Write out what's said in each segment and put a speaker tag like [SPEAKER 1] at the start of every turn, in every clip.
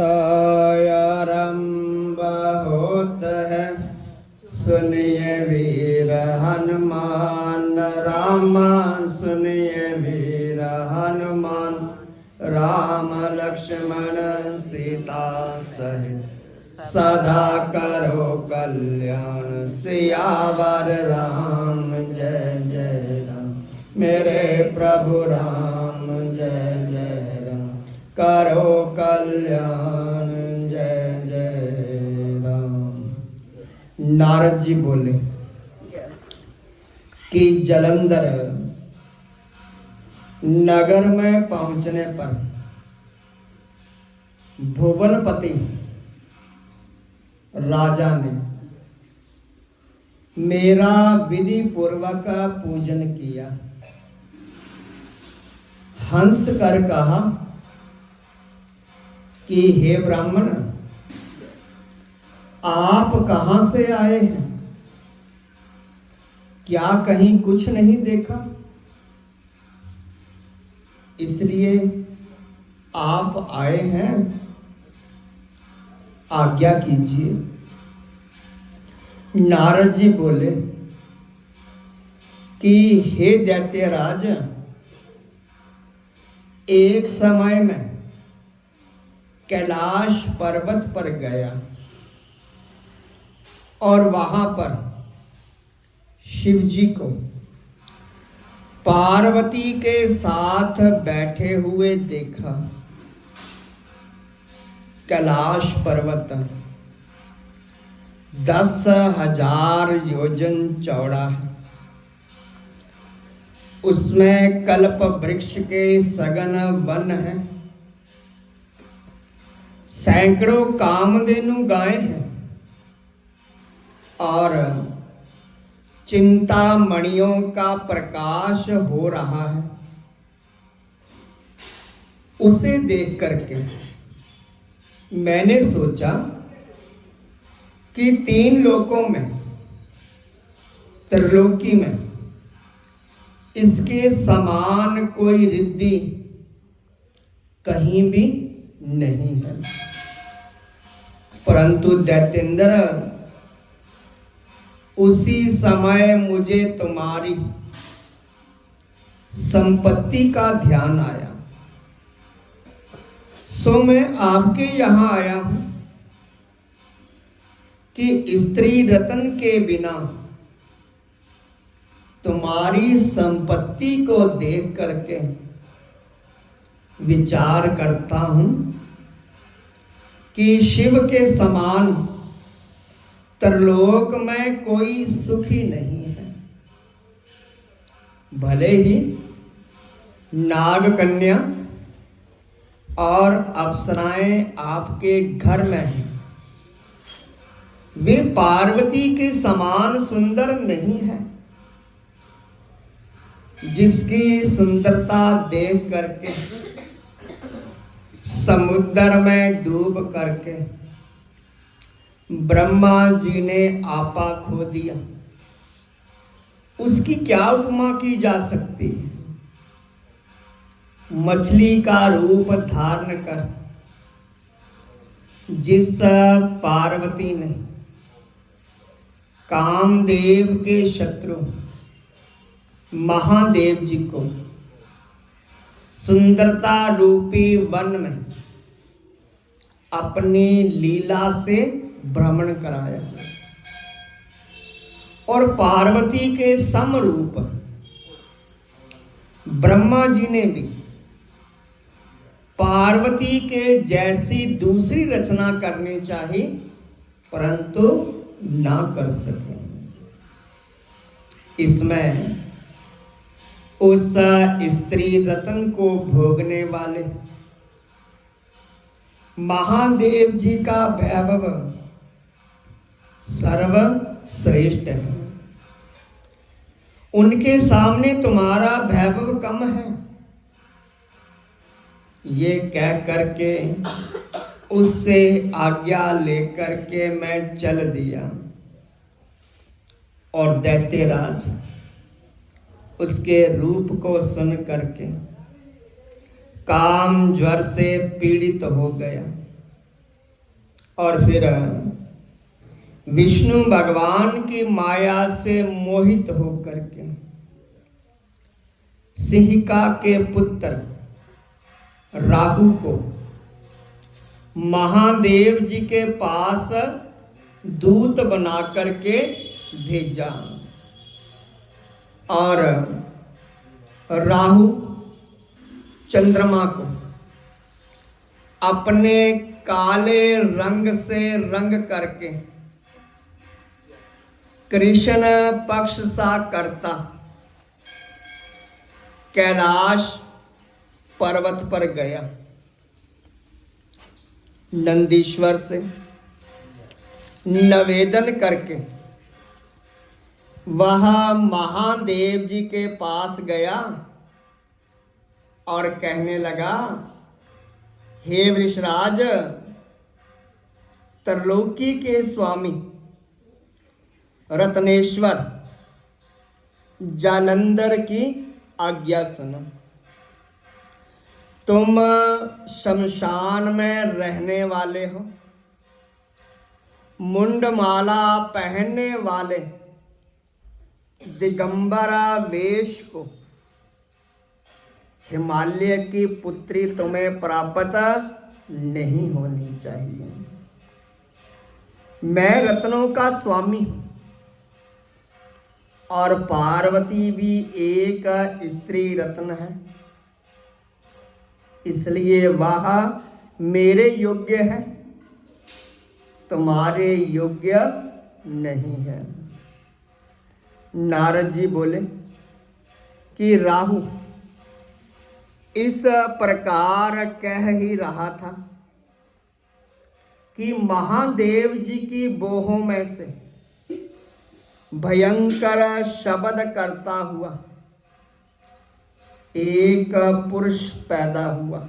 [SPEAKER 1] आरंभ होत है, सुनिए वीर हनुमान राम। सुनिए वीर हनुमान, राम लक्ष्मण सीता सहित सदा करो कल्याण। सियावर राम जय जय राम, मेरे प्रभु राम जय जय राम। करो कल्याण जय जय राम। नारद जी बोले कि जलंधर नगर में पहुंचने पर भुवनपति राजा ने मेरा विधि पूर्वक पूजन किया। हंस कर कहा कि हे ब्राह्मण, आप कहां से आए हैं? क्या कहीं कुछ नहीं देखा, इसलिए आप आए हैं? आज्ञा कीजिए। नारद जी बोले कि हे दैत्यराज, एक समय में कैलाश पर्वत पर गया और वहां पर शिव जी को पार्वती के साथ बैठे हुए देखा। कैलाश पर्वत 10,000 योजन चौड़ा है। उसमें कल्प वृक्ष के सघन वन है। सैकड़ों कामधेनु गायें हैं और चिंतामणियों का प्रकाश हो रहा है। उसे देख करके मैंने सोचा कि 3 लोकों में, त्रिलोकी में इसके समान कोई रिद्धि कहीं भी नहीं है। परंतु दैत्येंद्र, उसी समय मुझे तुम्हारी संपत्ति का ध्यान आया, सो मैं आपके यहां आया हूं कि स्त्री रत्न के बिना तुम्हारी संपत्ति को देख करके विचार करता हूं कि शिव के समान त्रिलोक में कोई सुखी नहीं है। भले ही नाग कन्या और अप्सराएं आपके घर में हैं, वे पार्वती के समान सुंदर नहीं है। जिसकी सुंदरता देख करके समुद्र में डूब करके ब्रह्मा जी ने आपा खो दिया, उसकी क्या उपमा की जा सकती है? मछली का रूप धारण कर जिस पार्वती ने कामदेव के शत्रु महादेव जी को सुंदरता रूपी वन में अपनी लीला से भ्रमण कराया और पार्वती के समरूप ब्रह्मा जी ने भी पार्वती के जैसी दूसरी रचना करनी चाहिए, परंतु ना कर सके। इसमें उस स्त्री रत्न को भोगने वाले महादेव जी का वैभव सर्वश्रेष्ठ है। उनके सामने तुम्हारा वैभव कम है। ये कह करके उससे आज्ञा लेकर के मैं चल दिया और दैत्यराज उसके रूप को सुन करके काम ज्वर से पीड़ित हो गया। और फिर विष्णु भगवान की माया से मोहित होकर के सिंहिका के पुत्र राहु को महादेव जी के पास दूत बना करके भेजा। और राहु चंद्रमा को अपने काले रंग से रंग करके कृष्ण पक्ष सा करता कैलाश पर्वत पर गया। नंदीश्वर से निवेदन करके वह महादेव जी के पास गया और कहने लगा, हे वृषराज, त्रिलोकी के स्वामी रत्नेश्वर जालंधर की आज्ञा सुनो। तुम शमशान में रहने वाले हो, मुंडमाला पहनने वाले दिगंबरा वेश को हिमालय की पुत्री तुम्हें प्राप्त नहीं होनी चाहिए। मैं रत्नों का स्वामी हूं और पार्वती भी एक स्त्री रत्न है, इसलिए वह मेरे योग्य है, तुम्हारे योग्य नहीं है। नारद जी बोले कि राहु इस प्रकार कह ही रहा था कि महादेव जी की बोहों में से भयंकर शब्द करता हुआ एक पुरुष पैदा हुआ,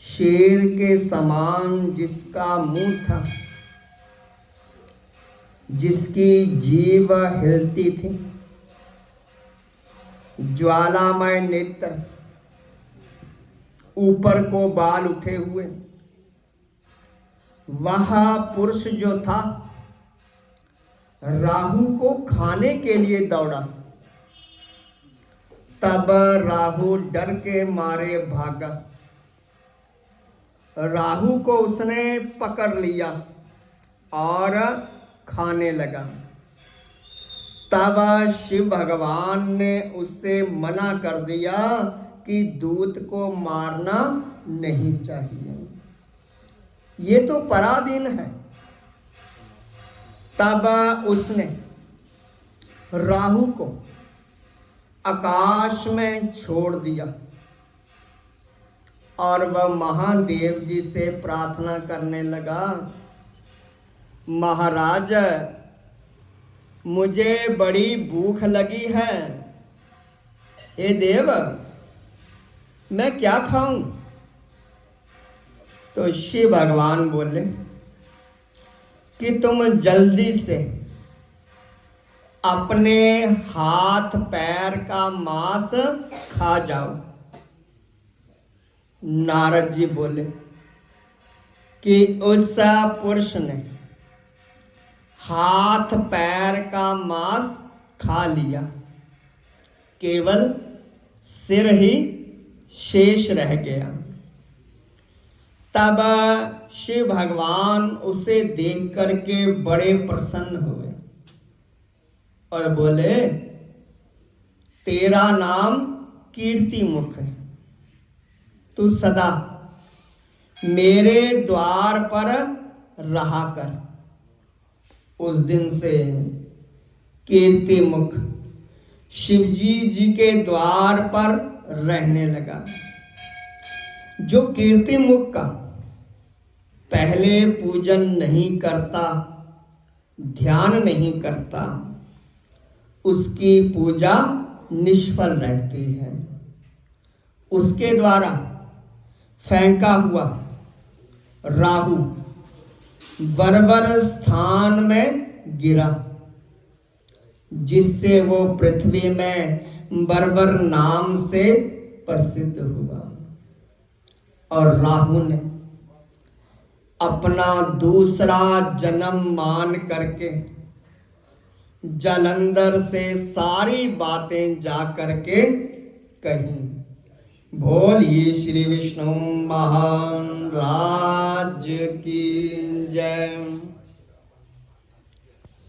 [SPEAKER 1] शेर के समान जिसका मुंह था, जिसकी जीभ हिलती थी, ज्वालामय नेत्र, ऊपर को बाल उठे हुए। वह पुरुष जो था राहु को खाने के लिए दौड़ा। तब राहु डर के मारे भागा। राहु को उसने पकड़ लिया और खाने लगा। तब शिव भगवान ने उससे मना कर दिया कि दूत को मारना नहीं चाहिए, ये तो पराधीन है। तब उसने राहु को आकाश में छोड़ दिया और वह महादेव जी से प्रार्थना करने लगा, महाराज, मुझे बड़ी भूख लगी है, हे देव, मैं क्या खाऊं? तो शिव भगवान बोले कि तुम जल्दी से अपने हाथ पैर का मांस खा जाओ। नारद जी बोले कि उस पुरुष ने हाथ पैर का मांस खा लिया, केवल सिर ही शेष रह गया। तब शिव भगवान उसे देख करके बड़े प्रसन्न हुए और बोले, तेरा नाम कीर्तिमुख है, तू सदा मेरे द्वार पर रहा कर। उस दिन से कीर्तिमुख शिवजी जी के द्वार पर रहने लगा। जो कीर्तिमुख का पहले पूजन नहीं करता, ध्यान नहीं करता, उसकी पूजा निष्फल रहती है। उसके द्वारा फेंका हुआ राहु बर्बर स्थान में गिरा, जिससे वो पृथ्वी में बर्बर नाम से प्रसिद्ध हुआ। और राहु ने अपना दूसरा जन्म मान करके जालंधर से सारी बातें जा करके कही। बोलिए श्री विष्णु महान राम।